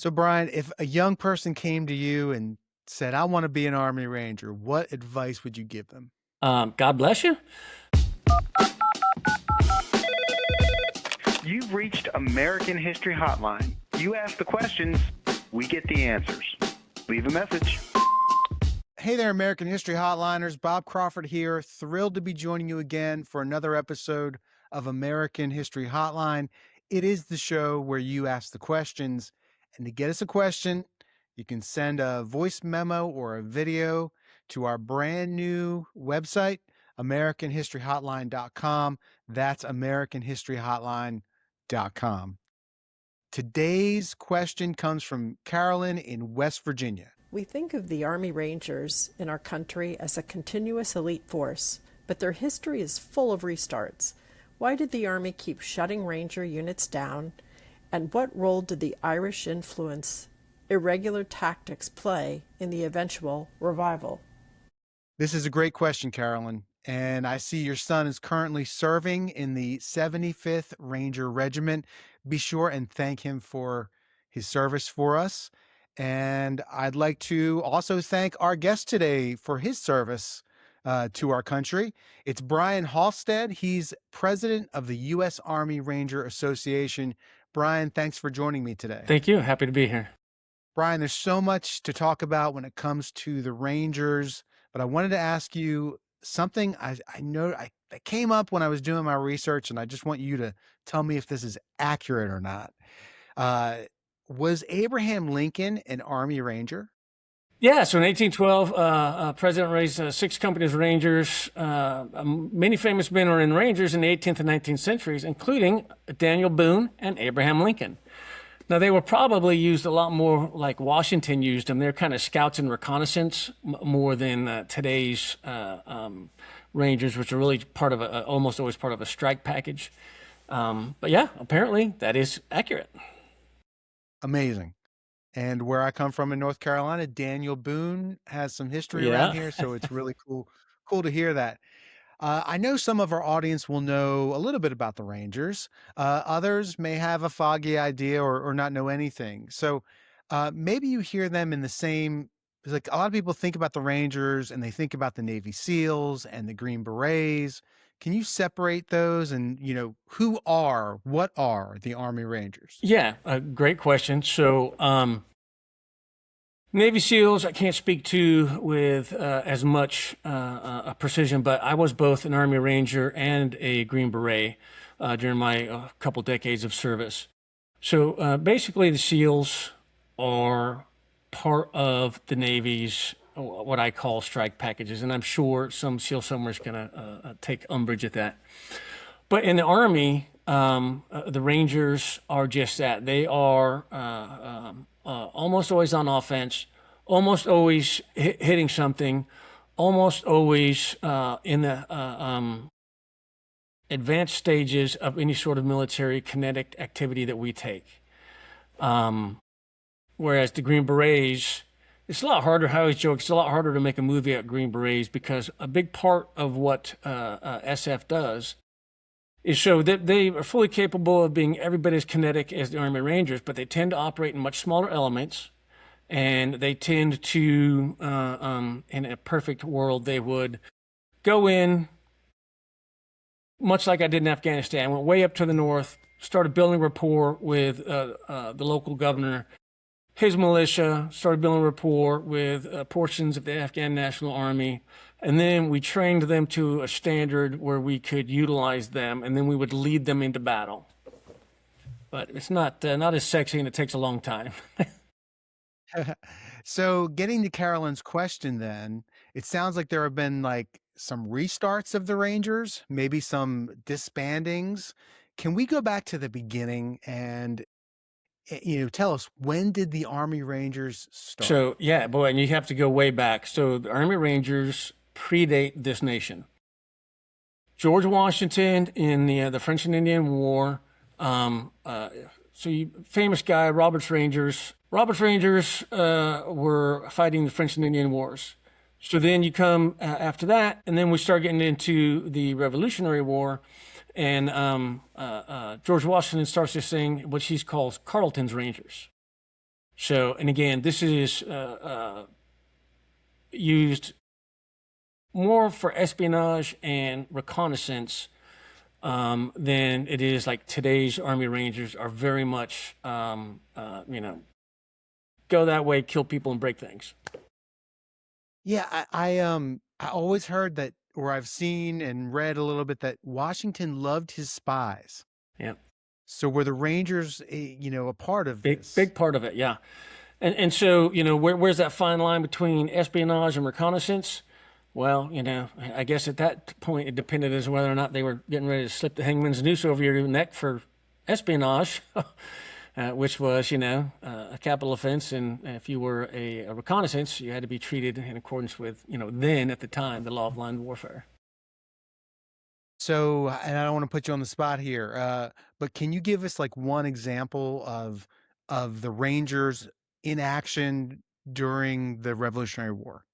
So, Brian, if a young person came to you and said, I want to be an Army Ranger, what advice would you give them? God bless you. You've reached American History Hotline. You ask the questions, we get the answers. Leave a message. Hey there, American History Hotliners. Bob Crawford here. Thrilled to be joining you again for another episode of American History Hotline. It is the show where you ask the questions. And to get us a question, you can send a voice memo or a video to our brand new website, AmericanHistoryHotline.com. That's AmericanHistoryHotline.com. Today's question comes from Carolyn in West Virginia. We think of the Army Rangers in our country as a continuous elite force, but their history is full of restarts. Why did the Army keep shutting Ranger units down? And what role did the Irish influence irregular tactics play in the eventual revival? This is a great question, Carolyn. And I see your son is currently serving in the 75th Ranger Regiment. Be sure and thank him for his service for us. And I'd like to also thank our guest today for his service to our country. It's Brian Halstead. He's president of the U.S. Army Ranger Association. Brian, thanks for joining me today. Thank you. Happy to be here. Brian, there's so much to talk about when it comes to the Rangers, but I wanted to ask you something I know that came up when I was doing my research, and I just want you to tell me if this is accurate or not. Was Abraham Lincoln an Army Ranger? Yeah, so in 1812, President raised 6 companies of Rangers. Many famous men were in Rangers in the 18th and 19th centuries, including Daniel Boone and Abraham Lincoln. Now, they were probably used a lot more like Washington used them. They're kind of scouts and reconnaissance more than today's Rangers, which are really part of almost always part of a strike package. But yeah, apparently that is accurate. Amazing. And where I come from in North Carolina, Daniel Boone has some history around here, so it's really cool to hear that. I know some of our audience will know a little bit about the Rangers. Others may have a foggy idea or not know anything. So maybe you hear them in the same, like a lot of people think about the Rangers and they think about the Navy SEALs and the Green Berets. Can you separate those and, what are the Army Rangers? Yeah, a great question. So Navy SEALs, I can't speak to with as much precision, but I was both an Army Ranger and a Green Beret during my couple decades of service. So basically the SEALs are part of the Navy's what I call strike packages, and I'm sure some SEAL somewhere is going to take umbrage at that. But in the Army, the Rangers are just that. They are almost always on offense, almost always hitting something, almost always in the advanced stages of any sort of military kinetic activity that we take. Whereas the Green Berets, it's a lot harder. I always joke, it's a lot harder to make a movie at Green Berets because a big part of what SF does is show that they are fully capable of being every bit as kinetic as the Army Rangers, but they tend to operate in much smaller elements, and they tend to, in a perfect world, they would go in, much like I did in Afghanistan, went way up to the north, started building rapport with the local governor, his militia, started building rapport with portions of the Afghan National Army, and then we trained them to a standard where we could utilize them, and then we would lead them into battle. But it's not as sexy, and it takes a long time. So getting to Carolyn's question then, it sounds like there have been like some restarts of the Rangers, maybe some disbandings. Can we go back to the beginning and tell us, when did the Army Rangers start? So, yeah, boy, and you have to go way back. So the Army Rangers predate this nation. George Washington in the French and Indian War. Famous guy, Robert's Rangers. Robert's Rangers were fighting the French and Indian Wars. So then you come after that, and then we start getting into the Revolutionary War. And George Washington starts this thing, what he calls Carleton's Rangers. So, and again, this is used more for espionage and reconnaissance than it is like today's Army Rangers are very much, you know, go that way, kill people, and break things. Yeah, I always heard that, or I've seen and read a little bit that Washington loved his spies. Yeah. So were the Rangers, you know, a part of this? Big part of it, yeah. And so, you know, where's that fine line between espionage and reconnaissance? Well, you know, I guess at that point it depended as whether or not they were getting ready to slip the hangman's noose over your neck for espionage, which was, you know, a capital offense. And if you were a reconnaissance, you had to be treated in accordance with, you know, then at the time, the law of blind warfare. So, and I don't want to put you on the spot here, but can you give us like one example of the Rangers in action during the Revolutionary War?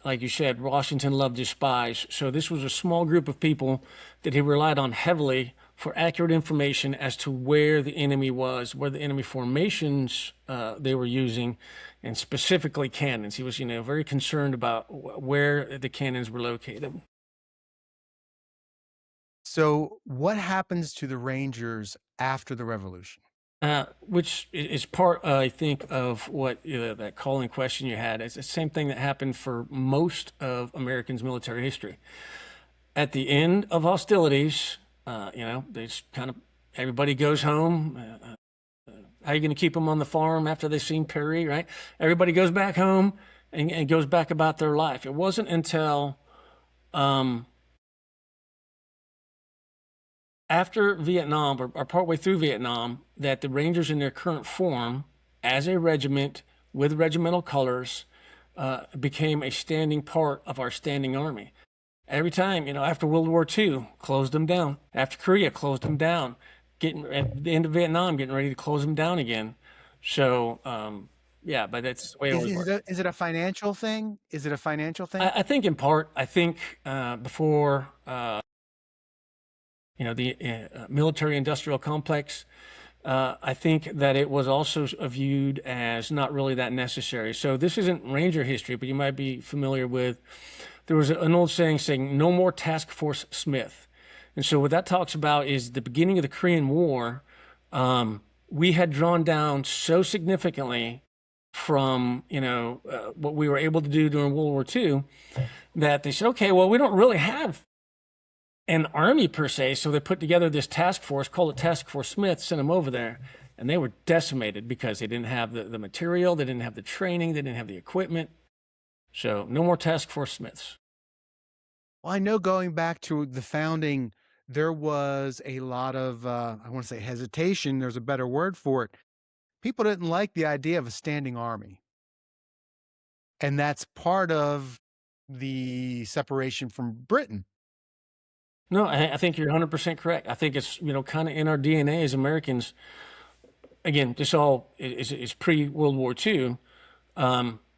Like you said, Washington loved his spies. So this was a small group of people that he relied on heavily for accurate information as to where the enemy was, where the enemy formations they were using, and specifically cannons. He was, you know, very concerned about where the cannons were located. So what happens to the Rangers after the Revolution? Which is part, I think, of what that calling question you had. It's the same thing that happened for most of Americans' military history. At the end of hostilities, you know, they just kind of, everybody goes home. How are you going to keep them on the farm after they've seen Perry, right? Everybody goes back home and goes back about their life. It wasn't until after Vietnam, or partway through Vietnam, that the Rangers in their current form, as a regiment with regimental colors, became a standing part of our standing army. Every time, you know, after World War II, closed them down. After Korea, closed them down. At the end of Vietnam, getting ready to close them down again. So, yeah, but that's the way it was. Is it a financial thing? Is it a financial thing? I think in part. I think before you know, the military-industrial complex, I think that it was also viewed as not really that necessary. So this isn't Ranger history, but you might be familiar with, there was an old saying no more task force Smith. And so what that talks about is the beginning of the Korean War, we had drawn down so significantly from, you know, what we were able to do during World War II, that they said, okay, well, we don't really have an army per se, so they put together this task force, called it Task Force Smith, sent them over there, and they were decimated because they didn't have the material, they didn't have the training, they didn't have the equipment. So no more Task Force Smiths. Well, I know going back to the founding, there was a lot of, I want to say hesitation, there's a better word for it. People didn't like the idea of a standing army. And that's part of the separation from Britain. No, I think you're 100% correct. I think it's, you know, kind of in our DNA as Americans. Again, this all is pre-World War II.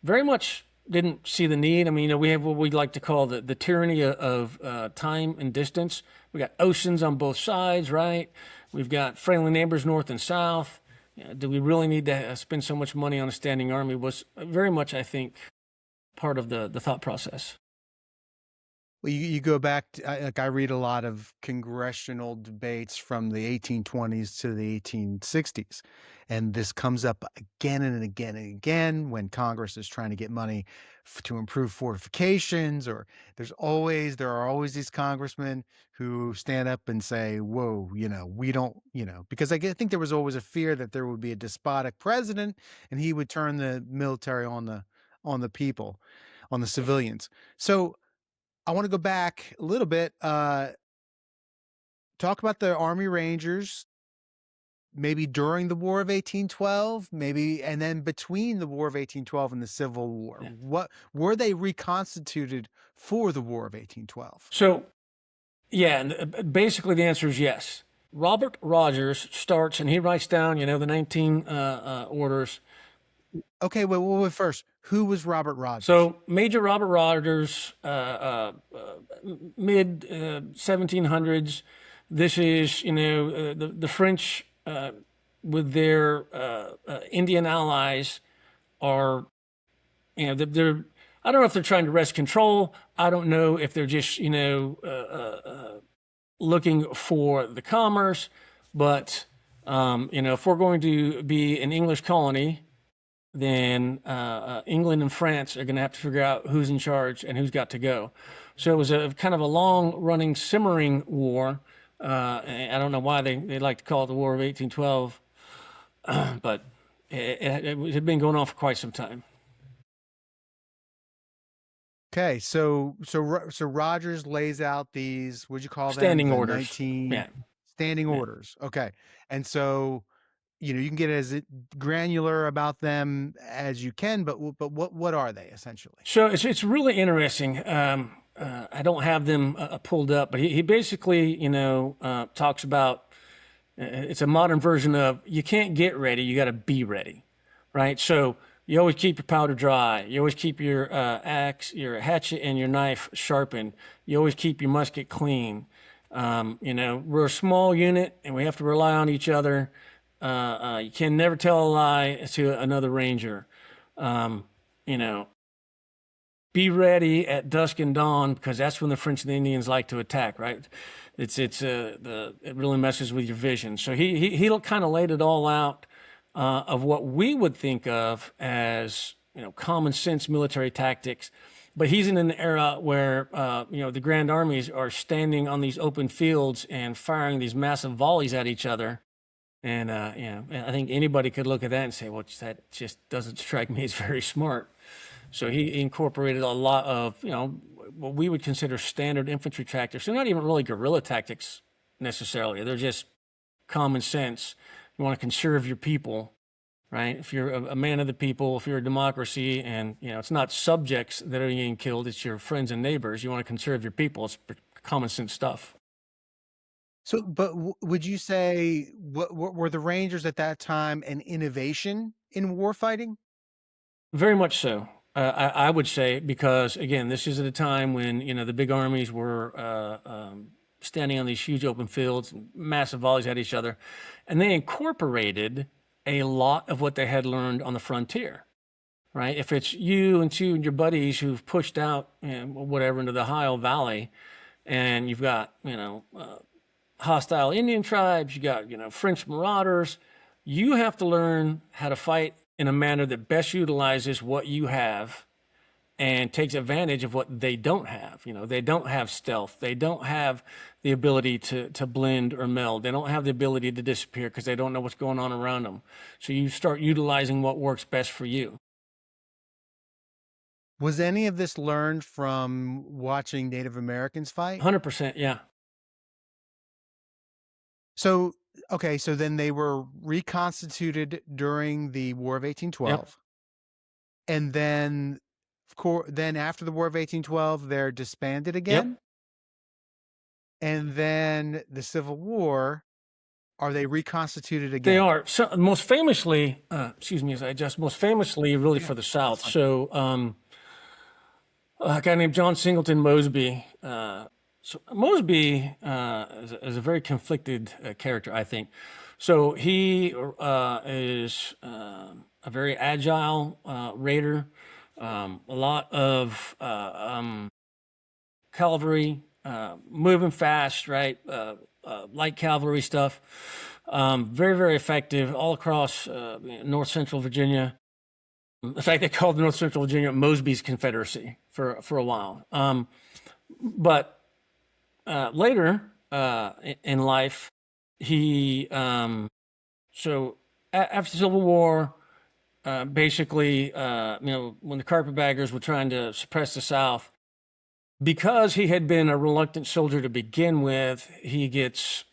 Very much didn't see the need. I mean, you know, we have what we like to call the tyranny of time and distance. We got oceans on both sides, right? We've got friendly neighbors north and south. Do we really need to spend so much money on a standing army? Was very much, I think, part of the thought process. Well, you go back to, like I read a lot of congressional debates from the 1820s to the 1860s, and this comes up again and again and again when Congress is trying to get money to improve fortifications, or there are always these congressmen who stand up and say, whoa, you know, we don't, you know, because I think there was always a fear that there would be a despotic president and he would turn the military on the people, on the civilians. So I want to go back a little bit, talk about the Army Rangers, maybe during the War of 1812, maybe, and then between the War of 1812 and the Civil War. Yeah. What were they reconstituted for the War of 1812? So, yeah, and basically the answer is yes. Robert Rogers starts, and he writes down, you know, the 19 orders. Okay, well, first, who was Robert Rogers? So Major Robert Rogers, mid 1700s. This is, you know, the French with their Indian allies are, they're, I don't know if they're trying to wrest control. I don't know if they're just, looking for the commerce. But, if we're going to be an English colony, then England and France are going to have to figure out who's in charge and who's got to go. So it was a kind of a long-running, simmering war. I don't know why they like to call it the War of 1812, but it had been going on for quite some time. Okay, so Rogers lays out these, what'd you call them? Standing orders. 19 standing orders. Okay, and so you can get as granular about them as you can, but what are they essentially? So it's really interesting. I don't have them pulled up, but he basically talks about it's a modern version of you can't get ready, you got to be ready, right? So you always keep your powder dry. You always keep your axe, your hatchet, and your knife sharpened. You always keep your musket clean. We're a small unit, and we have to rely on each other. You can never tell a lie to another ranger. Be ready at dusk and dawn, because that's when the French and the Indians like to attack, right? It really messes with your vision. So he kind of laid it all out of what we would think of as common sense military tactics. But he's in an era where the grand armies are standing on these open fields and firing these massive volleys at each other. And I think anybody could look at that and say, well, that just doesn't strike me as very smart. So he incorporated a lot of, what we would consider standard infantry tactics. They're not even really guerrilla tactics necessarily. They're just common sense. You want to conserve your people, right? If you're a man of the people, if you're a democracy, and, it's not subjects that are getting killed, it's your friends and neighbors. You want to conserve your people. It's common sense stuff. So, but would you say, what were the Rangers at that time an innovation in warfighting? Very much so. I would say, because again, this is at a time when the big armies were standing on these huge open fields, and massive volleys at each other, and they incorporated a lot of what they had learned on the frontier. Right? If it's you and your buddies who've pushed out whatever into the Ohio Valley, and you've got hostile Indian tribes, you got French marauders, you have to learn how to fight in a manner that best utilizes what you have and takes advantage of what they don't have. They don't have stealth. They don't have the ability to blend or meld. They don't have the ability to disappear because they don't know what's going on around them. So you start utilizing what works best for you. Was any of this learned from watching Native Americans fight? 100%, yeah. So, okay, so then they were reconstituted during the War of 1812. Yep. And then, then after the War of 1812, they're disbanded again? Yep. And then the Civil War, are they reconstituted again? They are. So most famously, most famously really for the South. So a guy named John Singleton Mosby. So Mosby is a very conflicted character, I think. So he is a very agile raider, a lot of cavalry, moving fast, right? Light cavalry stuff. Very, very effective all across north central Virginia. In fact, they called North Central Virginia Mosby's Confederacy for a while. But later in life, he so after the Civil War, basically, when the carpetbaggers were trying to suppress the South, because he had been a reluctant soldier to begin with, he gets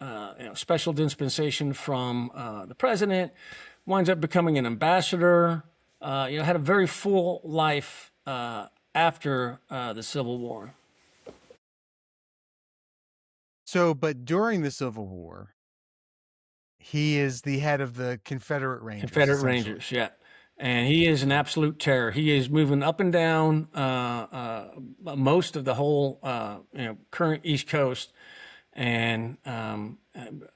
special dispensation from the president, winds up becoming an ambassador. Had a very full life after the Civil War. So, but during the Civil War, he is the head of the Confederate Rangers. Confederate Rangers, yeah. And he is an absolute terror. He is moving up and down most of the whole current East Coast. and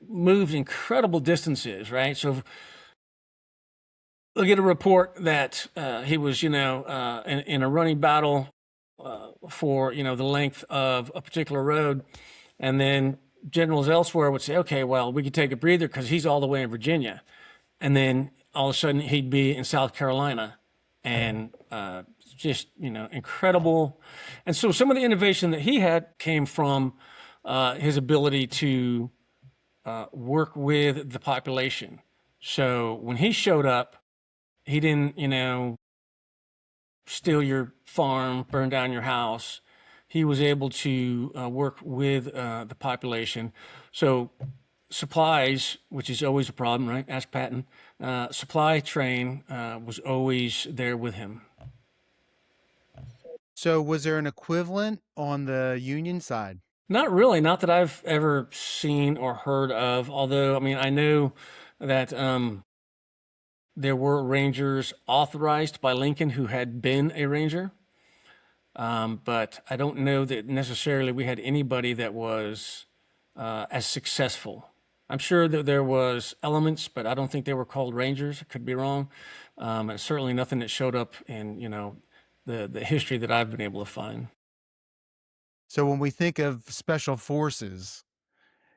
moved incredible distances, right? So look at a report that he was, in a running battle for, the length of a particular road. And then generals elsewhere would say, okay, well, we could take a breather because he's all the way in Virginia. And then all of a sudden he'd be in South Carolina, and just, incredible. And so some of the innovation that he had came from his ability to work with the population. So when he showed up, he didn't, steal your farm, burn down your house. He was able to work with the population. So supplies, which is always a problem, right? Ask Patton. Supply train was always there with him. So was there an equivalent on the Union side? Not really, not that I've ever seen or heard of. Although, I mean, I know that there were Rangers authorized by Lincoln who had been a Ranger. But I don't know that necessarily we had anybody that was as successful. I'm sure that there was elements, but I don't think they were called Rangers. I could be wrong. And certainly nothing that showed up in, the history that I've been able to find. So when we think of special forces,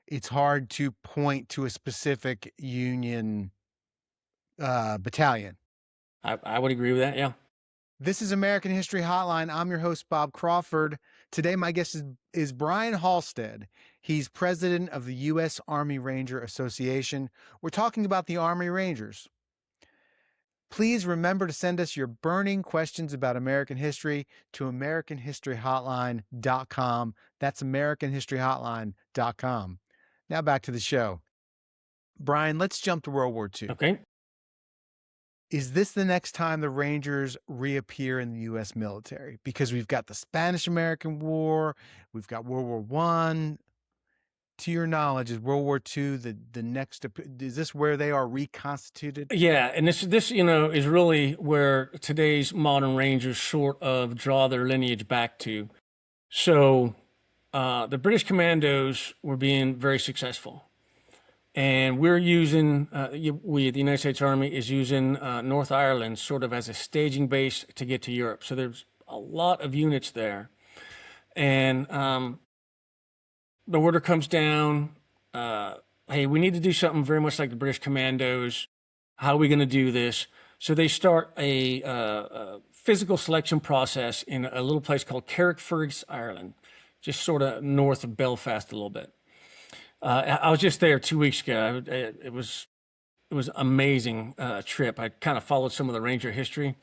it's hard to point to a specific Union battalion. I would agree with that, yeah. This is American History Hotline. I'm your host, Bob Crawford. Today, my guest is Brian Halstead. He's president of the U.S. Army Ranger Association. We're talking about the Army Rangers. Please remember to send us your burning questions about American history to AmericanHistoryHotline.com. That's AmericanHistoryHotline.com. Now back to the show. Brian, let's jump to World War II. Okay. Is this the next time the Rangers reappear in the U.S. military? Because we've got the Spanish-American War, we've got World War I. To your knowledge, is World War II the next? Is this where they are reconstituted? Yeah, and this is really where today's modern Rangers sort of draw their lineage back to. So the British Commandos were being very successful. And we're using, the United States Army is using North Ireland sort of as a staging base to get to Europe. So there's a lot of units there. And the order comes down, hey, we need to do something very much like the British Commandos. How are we going to do this? So they start a physical selection process in a little place called Carrickfergus, Ireland, just sort of north of Belfast a little bit. I was just there 2 weeks ago. It was amazing trip. I kind of followed some of the Ranger history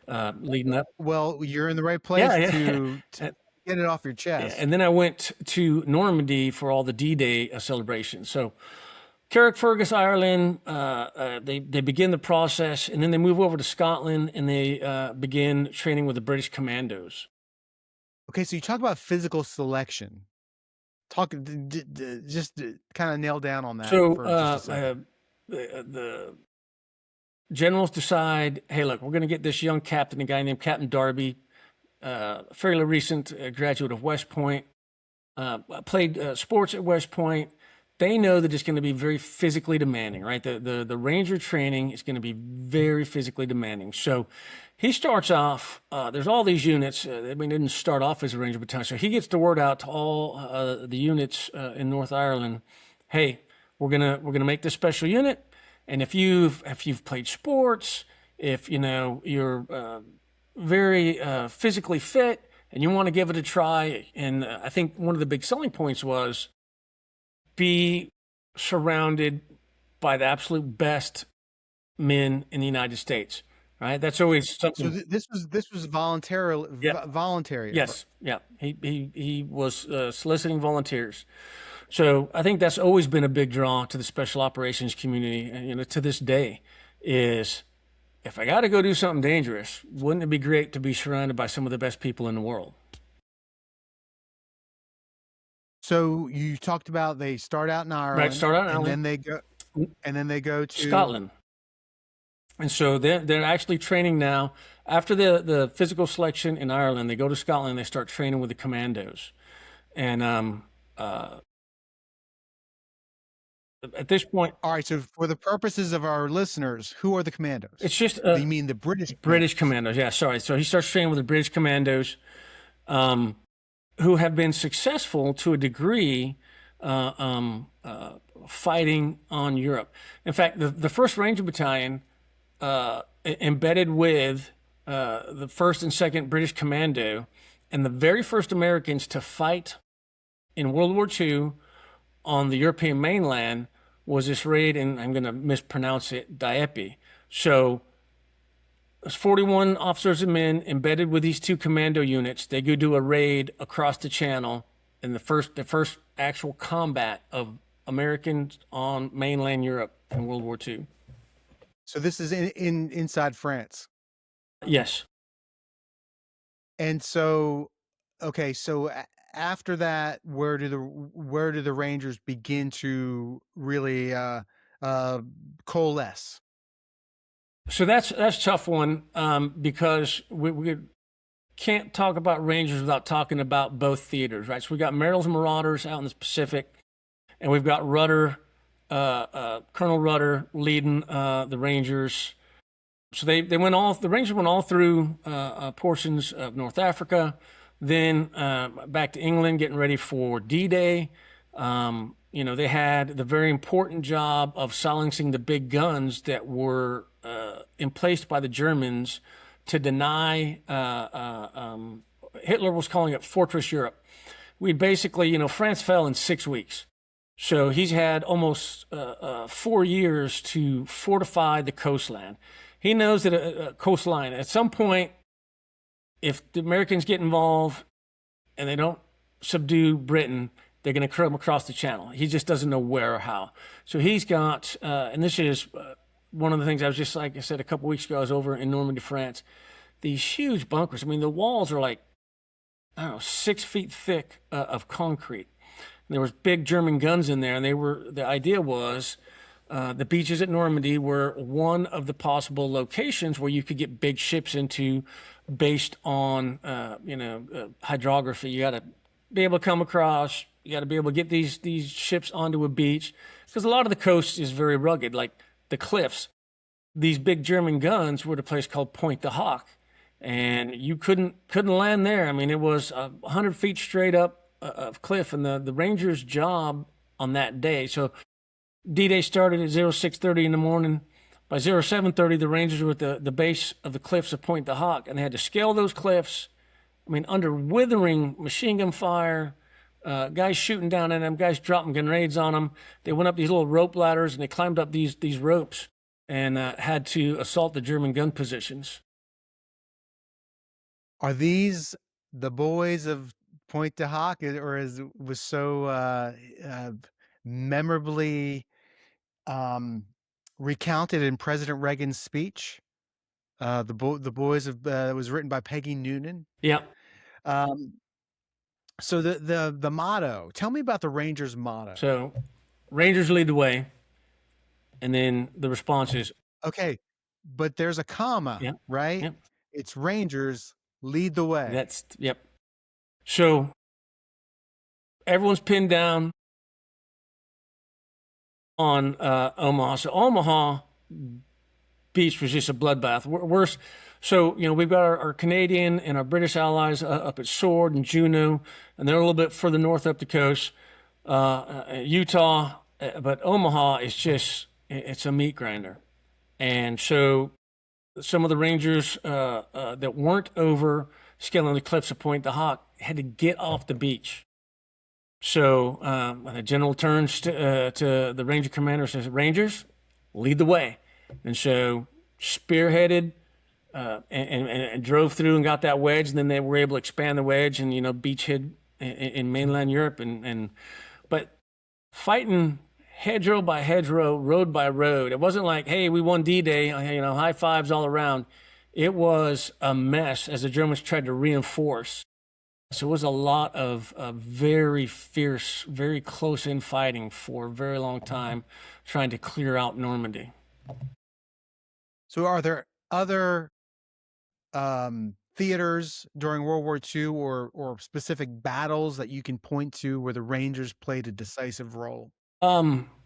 leading up. Well, you're in the right place to get it off your chest. And then I went to Normandy for all the D-Day celebrations. So Carrickfergus, Ireland, they begin the process, and then they move over to Scotland, and they begin training with the British Commandos. Okay, so you talk about physical selection. Just kind of nail down on that. So for just a second. The generals decide, hey, look, we're going to get this young captain, a guy named Captain Darby, fairly recent graduate of West Point, played sports at West Point. They know that it's going to be very physically demanding, right? The Ranger training is going to be very physically demanding. So he starts off, there's all these units. They didn't start off as a Ranger battalion. So he gets the word out to all the units in North Ireland. Hey, we're gonna make this special unit. And if you've played sports, if you're very physically fit and you want to give it a try, and I think one of the big selling points was be surrounded by the absolute best men in the United States, right? That's always something. So this was voluntary. Voluntary. Yes, yeah. He was soliciting volunteers. So I think that's always been a big draw to the special operations community, and to this day, is if I got to go do something dangerous, wouldn't it be great to be surrounded by some of the best people in the world? So you talked about they start out in Ireland, right? Start out in Ireland, and then they go to Scotland. And so they're actually training now. After the physical selection in Ireland, they go to Scotland and they start training with the commandos. And At this point, All right. So for the purposes of our listeners, who are the commandos? it's just You mean the British commandos? Yeah, sorry. So he starts training with the British commandos, who have been successful to a degree, fighting on Europe. In fact, the First Ranger Battalion, embedded with the First and Second British Commando, and the very first Americans to fight in World War II on the European mainland was this raid, and I'm going to mispronounce it, Dieppe. So there's 41 officers and men embedded with these two commando units. They go do a raid across the channel in the first actual combat of Americans on mainland Europe in World War II. So this is inside France. Yes. And so, okay, so after that, where do the Rangers begin to really coalesce? So that's a tough one, because we can't talk about Rangers without talking about both theaters, right? So we got Merrill's Marauders out in the Pacific, and we've got Rudder, Colonel Rudder leading the Rangers. So the Rangers went all through portions of North Africa, then back to England, getting ready for D-Day. They had the very important job of silencing the big guns that were emplaced by the Germans to deny. Hitler was calling it Fortress Europe. We basically, France fell in 6 weeks. So he's had almost 4 years to fortify the coastline. He knows that a coastline, at some point, if the Americans get involved and they don't subdue Britain, they're going to come across the channel. He just doesn't know where or how. So he's got, and this is one of the things I was just, like I said, a couple weeks ago, I was over in Normandy, France. These huge bunkers. I mean, the walls are like, 6 feet thick of concrete. And there was big German guns in there, and the idea was, the beaches at Normandy were one of the possible locations where you could get big ships into, based on hydrography. You got to be able to come across. You got to be able to get these ships onto a beach, because a lot of the coast is very rugged, like the cliffs. These big German guns were at a place called Pointe du Hoc, and you couldn't land there. I mean, it was 100 feet straight up of cliff, and the Rangers' job on that day. So D-Day started at 06:30 in the morning. By 07:30, the Rangers were at the base of the cliffs of Pointe du Hoc, and they had to scale those cliffs. I mean, under withering machine gun fire, guys shooting down at them, guys dropping grenades on them. They went up these little rope ladders, and they climbed up these ropes and had to assault the German gun positions. Are these the boys of Pointe du Hoc, or was so memorably recounted in President Reagan's speech? The boys of it was written by Peggy Noonan. Yeah. So the motto. Tell me about the Rangers' motto. So, Rangers lead the way, and then the response is, okay, but there's a comma, right? Yep. It's Rangers lead the way. That's yep. So everyone's pinned down on Omaha. So Omaha Beach was just a bloodbath. Worse. So, we've got our Canadian and our British allies up at Sword and Juneau, and they're a little bit further north up the coast, Utah. But Omaha is it's a meat grinder. And so some of the Rangers that weren't over scaling the cliffs of Pointe du Hoc had to get off the beach. So the general turns to the Ranger commander and says, Rangers, lead the way. And so spearheaded and drove through and got that wedge. And then they were able to expand the wedge and, beachhead in mainland Europe. But fighting hedgerow by hedgerow, road by road. It wasn't like, hey, we won D-Day, high fives all around. It was a mess as the Germans tried to reinforce. So it was a lot of very fierce, very close-in fighting for a very long time, trying to clear out Normandy. So are there other theaters during World War II or specific battles that you can point to where the Rangers played a decisive role?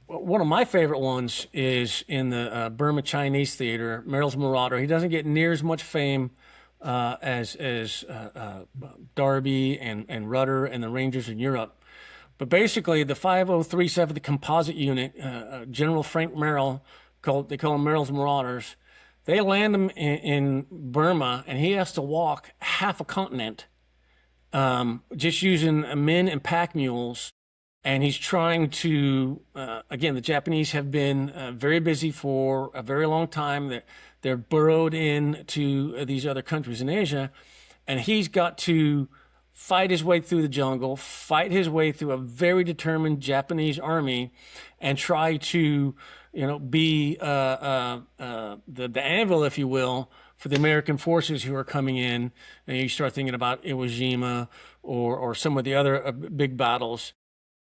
One of my favorite ones is in the Burma Chinese Theater, Merrill's Marauder. He doesn't get near as much fame as Darby and Rudder and the Rangers in Europe. But basically, the 5037th Composite Unit, General Frank Merrill, they call them Merrill's Marauders, they land him in Burma, and he has to walk half a continent just using men and pack mules. And he's trying to, again, the Japanese have been very busy for a very long time. They're burrowed into these other countries in Asia. And he's got to fight his way through the jungle, fight his way through a very determined Japanese army, and try to, be the anvil, if you will, for the American forces who are coming in. And you start thinking about Iwo Jima or some of the other big battles.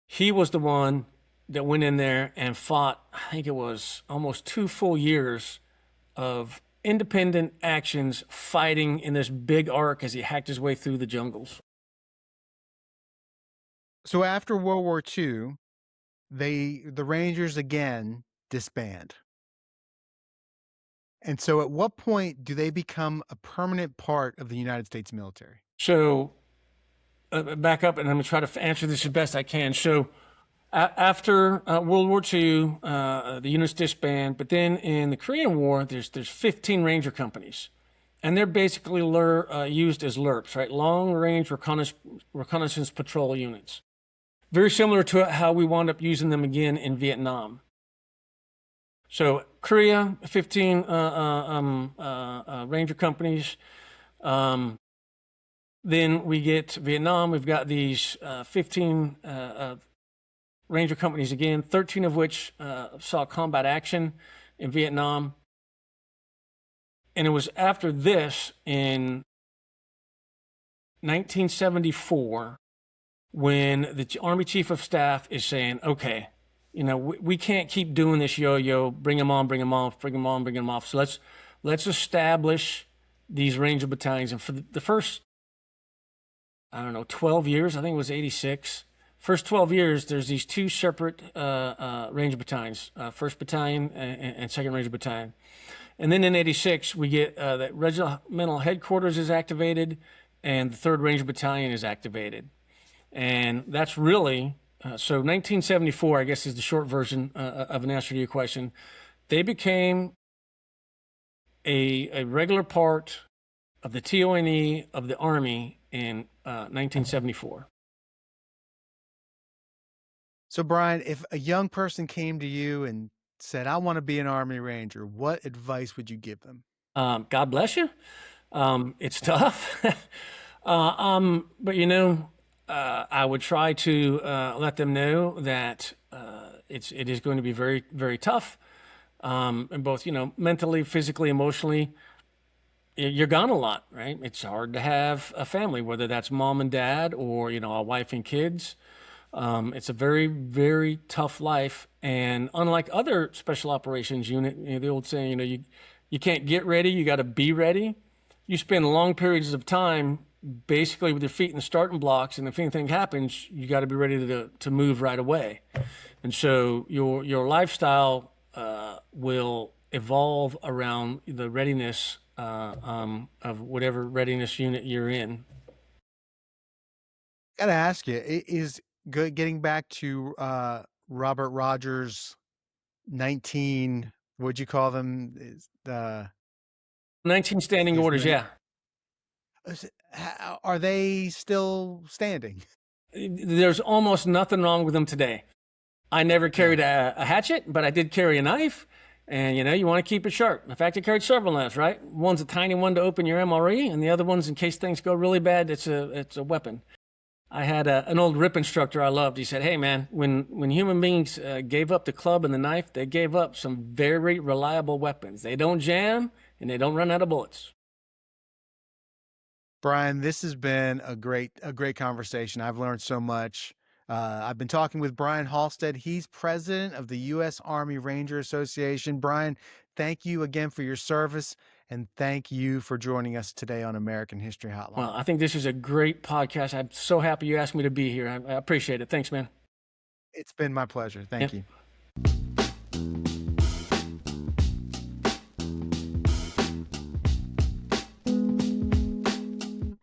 He was the one that went in there and fought, I think it was almost 2 full years of independent actions fighting in this big arc as he hacked his way through the jungles. So after World War II, the Rangers again disband. And so at what point do they become a permanent part of the United States military? So back up, and I'm going to try to answer this as best I can. So after World War II, the units disband, but then in the Korean War, there's 15 Ranger companies. And they're basically used as LRPs, right? Long-range reconnaissance patrol units. Very similar to how we wound up using them again in Vietnam. So Korea, 15 Ranger companies. Then we get Vietnam. We've got these 15 Ranger companies again, 13 of which saw combat action in Vietnam. And it was after this in 1974 when the Army Chief of Staff is saying, okay, we can't keep doing this yo-yo, bring them on, bring them off, bring them on, bring them off. So let's establish these Ranger battalions. And for the first 12 years, I think it was 86. First 12 years, there's these 2 separate Ranger battalions, 1st Battalion and 2nd Ranger Battalion. And then in 86, we get that regimental headquarters is activated and the 3rd Ranger Battalion is activated. And that's really, so 1974, I guess, is the short version of an answer to your question. They became a regular part of the TONE of the Army in 1974. So, Brian, if a young person came to you and said, I want to be an Army Ranger, what advice would you give them? God bless you. It's tough. But, I would try to let them know that it is going to be very, very tough. And both, mentally, physically, emotionally. You're gone a lot, right? It's hard to have a family, whether that's mom and dad or, a wife and kids. It's a very, very tough life. And unlike other special operations unit, the old saying, you can't get ready, you got to be ready. You spend long periods of time basically with your feet in the starting blocks, and if anything happens, you got to be ready to move right away. And so your lifestyle will evolve around the readiness of whatever readiness unit you're in. Got to ask you, is getting back to Robert Rogers' 19, what'd you call them? 19 standing orders, yeah. Are they still standing? There's almost nothing wrong with them today. I never carried a hatchet, but I did carry a knife. And, you want to keep it sharp. In fact, I carried several knives, right? One's a tiny one to open your MRE, and the other one's in case things go really bad, it's a weapon. I had an old RIP instructor I loved. He said, hey, man, when human beings gave up the club and the knife, they gave up some very reliable weapons. They don't jam, and they don't run out of bullets. Brian, this has been a great conversation. I've learned so much. I've been talking with Brian Halstead. He's president of the U.S. Army Ranger Association. Brian, thank you again for your service, and thank you for joining us today on American History Hotline. Well, I think this is a great podcast. I'm so happy you asked me to be here. I appreciate it. Thanks, man. It's been my pleasure. Thank you.